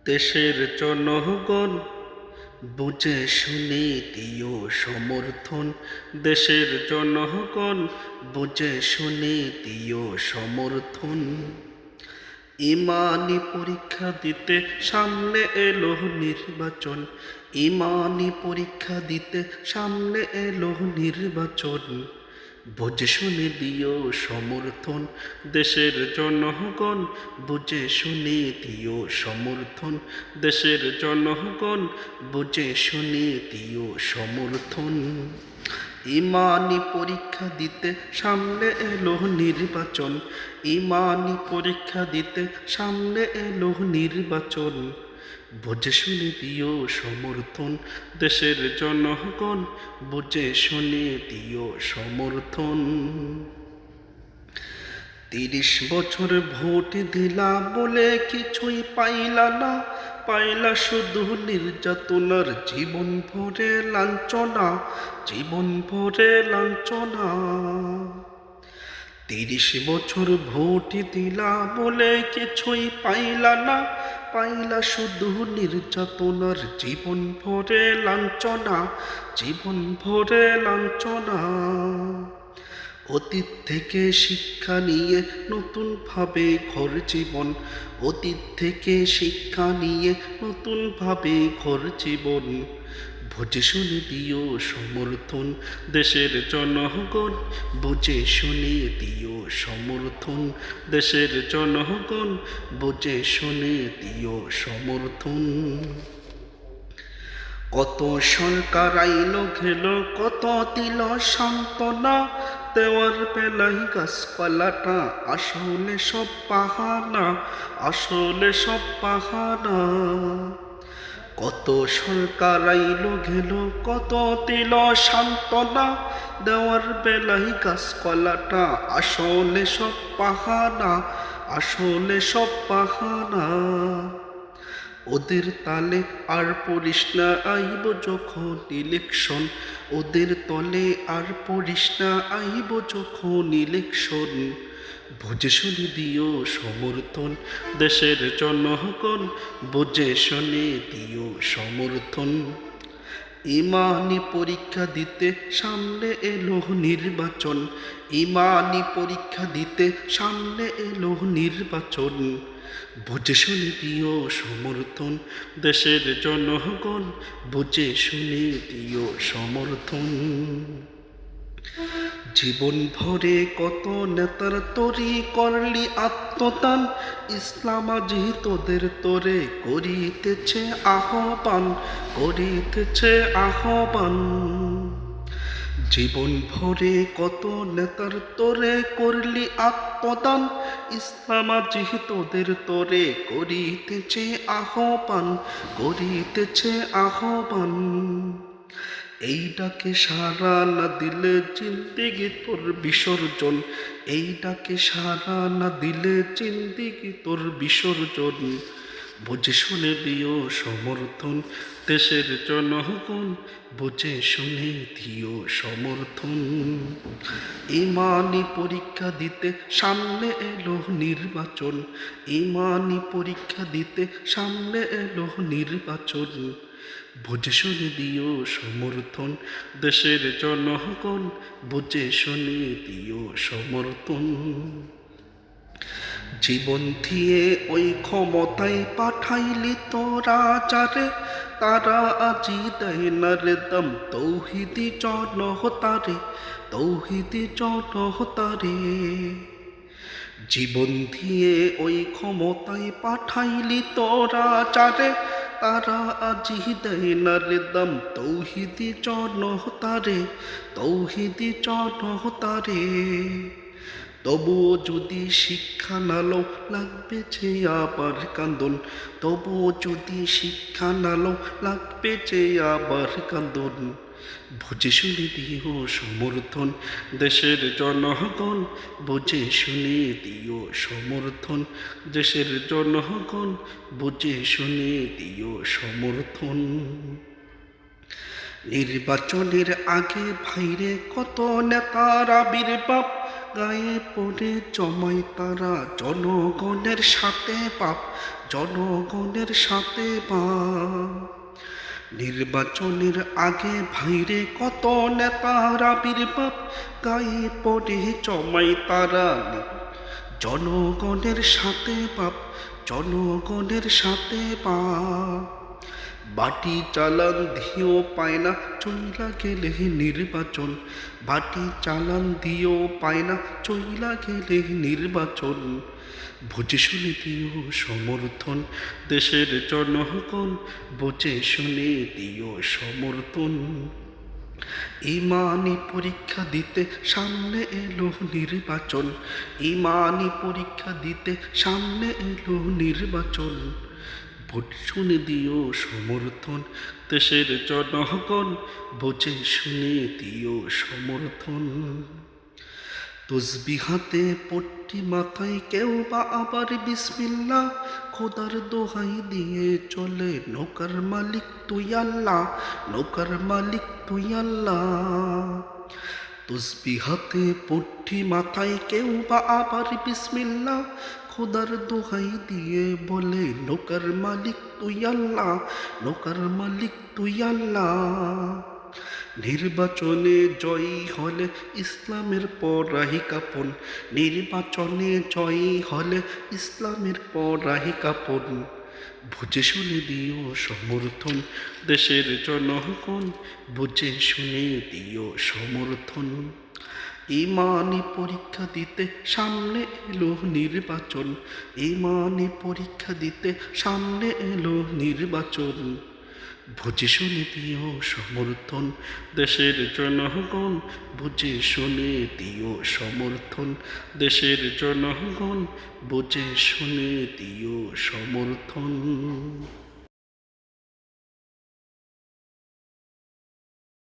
দেশের জনগণ বুঝে শুনে দিও সমর্থন। দেশের জনগণ বুঝে শুনে দিও সমর্থন। ইমানি পরীক্ষা দিতে সামনে এলো নির্বাচন। ইমানি পরীক্ষা দিতে সামনে এলো নির্বাচন। বুঝে শুনে দিও সমর্থন। দেশের জনগণ বুঝে শুনে দিও সমর্থন। দেশের জনগণ বুঝে শুনে দিও সমর্থন। ইমানি পরীক্ষা দিতে সামনে এলো নির্বাচন। ইমানি পরীক্ষা দিতে সামনে এলো নির্বাচন। বুঝে শুনে দিও সমর্থন। দেশের জনগণ বুঝে শুনে দিও সমর্থন। ৩০ বছর ভোট দিলা বলে কিছুই পাইলা না, পাইলা শুধু নির্যাতনার জীবন ভরে লাঞ্ছনা, জীবন ভরে লাঞ্ছনা। ৩০ বছর ভোট দিলা বলে কিছুই পাইলা না, পাইলা শুধু নির্যাতনার জীবন ভরে লাঞ্ছনা, জীবন ভরে লাঞ্ছনা। অতীত থেকে শিক্ষা নিয়ে নতুন ভাবে ঘর জীবন। অতীত থেকে শিক্ষা নিয়ে নতুন ভাবে ঘর জীবন। বুঝে শুনে দিও সমর্থন। দেশের জনগণ বুঝে শুনে দিও সমর্থন। দেশের জনগণ বুঝে শুনে দিও সমর্থন। কত সরকার আইলো গেল, কত দিল সান্ত্বনা, দেওয়ার বেলায় গাছপালাটা আসলে সব বাহানা, আসলে সব বাহানা। কত সরকার আইলো গেল, কত দিল সান্ত্বনা, দেওয়ার বেলায় গাছপালাটা আসলে সব বাহানা, আসলে সব বাহানা। ওদের তালে আর পড়িস না, আইব যখন ইলেকশন। ওদের তলে আর পড়িস না, আইব যখন ইলেকশন। বুঝে শুনে দিও সমর্থন। দেশের জনগণ বুঝে শুনে দিও সমর্থন। ইমানি পরীক্ষা দিতে সামনে এলো নির্বাচন। ইমানি পরীক্ষা দিতে সামনে এলো নির্বাচন। বুঝে শুনে দিও সমর্থন। দেশের জনগণ বুঝে শুনে দিও সমর্থন। জীবন ভরে কত নেতার তরি করলি আত্মদান, ইসলাম আজি তোদের তোরে করিতেছে আহ্বান, করিতেছে আহ্বান। জীবন ভরে কত নেতার তোরে করলি আত্মদান, ইসলাম আজি তোদের তোরে করিতেছে আহ্বান, করিতেছে আহ্বান। এই ডাকে সাড়া না দিলে জিন্দেগি তোর বিসর্জন। এই ডাকে সাড়া না দিলে জিন্দেগি তোর বিসর্জন। বুঝে শুনে দিও সমর্থন। দেশের জনগণ বুঝে শুনে দিও সমর্থন। ইমানি পরীক্ষা দিতে সামনে এলো নির্বাচন। ইমানি পরীক্ষা দিতে সামনে এলো নির্বাচন। বুঝে শুনে দিও সমর্থন। দেশের জনগণ বুঝে শুনে দিও সমর্থন। জীবন দিয়ে ওই ক্ষমতায় পাঠাইলি তোরা যারে, তারা আজি দেয় না রে দাম তৌহিদি জনহতারে, তৌহিদি জনহতারে। জীবন দিয়ে ওই ক্ষমতায় পাঠাইলি তোরা যারে, তারা আজি দেয় না রে দাম তৌহিদি জনহতারে, তৌহিদি জনহতারে। তবুও যদি শিক্ষা নালো লাগবে যে আবার কান্দন, তবুও যদি শিক্ষা নালো লাগবে যে আবার কান্দন। বুঝে শুনে দিও সমর্থন। দেশের জনগণ বুঝে শুনে দিও সমর্থন। দেশের জনগণ বুঝে শুনে দিও সমর্থন। নির্বাচনের আগে ভাইরে কত নেতার আবির্ভাব, গায়ে পড়ে জমায় তারা জনগণের সাথে পাপ, জনগণের সাথে পাপ। নির্বাচনের আগে ভাইরে কত নেতার আবির্ভাব, গায়ে পড়ে জমায় তারা জনগণের সাথে পাপ, জনগণের সাথে পাপ। বাটি চালান দিয়েও পায় না চইলা গেলে নির্বাচন, বাটি চালান দিয়েও পায় না চইলা গেলে নির্বাচন। বুঝে শুনে দিও সমর্থন দেশের জনগণ, বুঝে শুনে দিও সমর্থন। ইমানি পরীক্ষা দিতে সামনে এলো নির্বাচন, ইমানি পরীক্ষা দিতে সামনে এলো নির্বাচন। ভোট শুনে দিও সমর্থন দেশের জনগণ, বুঝে শুনে দিও সমর্থন। তসবিহ হাতে পট্টি মাথায় কেউ বা আবার বিসমিল্লাহ, খোদার দোহাই দিয়ে চলে নৌকার মালিক তুই আল্লাহ, নৌকার মালিক তুই আল্লাহ। তসবিহ হাতে পট্টি মাথায় কেউ বা আবার বিসমিল্লাহ, খোদার দোহাই দিয়ে বলে নৌকার মালিক তুই আল্লাহ, নৌকার মালিক তুই আল্লাহ। নির্বাচনে জয়ী হলে ইসলামের পরাহি কাপন, নির্বাচনে জয়ী হলে ইসলামের পরাহি কাপন। বুঝে শুনে দিও সমর্থন দেশের জনগণ, বুঝে শুনে দিও সমর্থন। ইমানি পরীক্ষা দিতে সামনে এলো নির্বাচন, ইমানি পরীক্ষা দিতে সামনে এলো নির্বাচন। বুঝে শুনে দিও সমর্থন দেশের জনগণ, বুঝে শুনে দিও সমর্থন দেশের জনগণ, বুঝে শুনে দিও সমর্থন।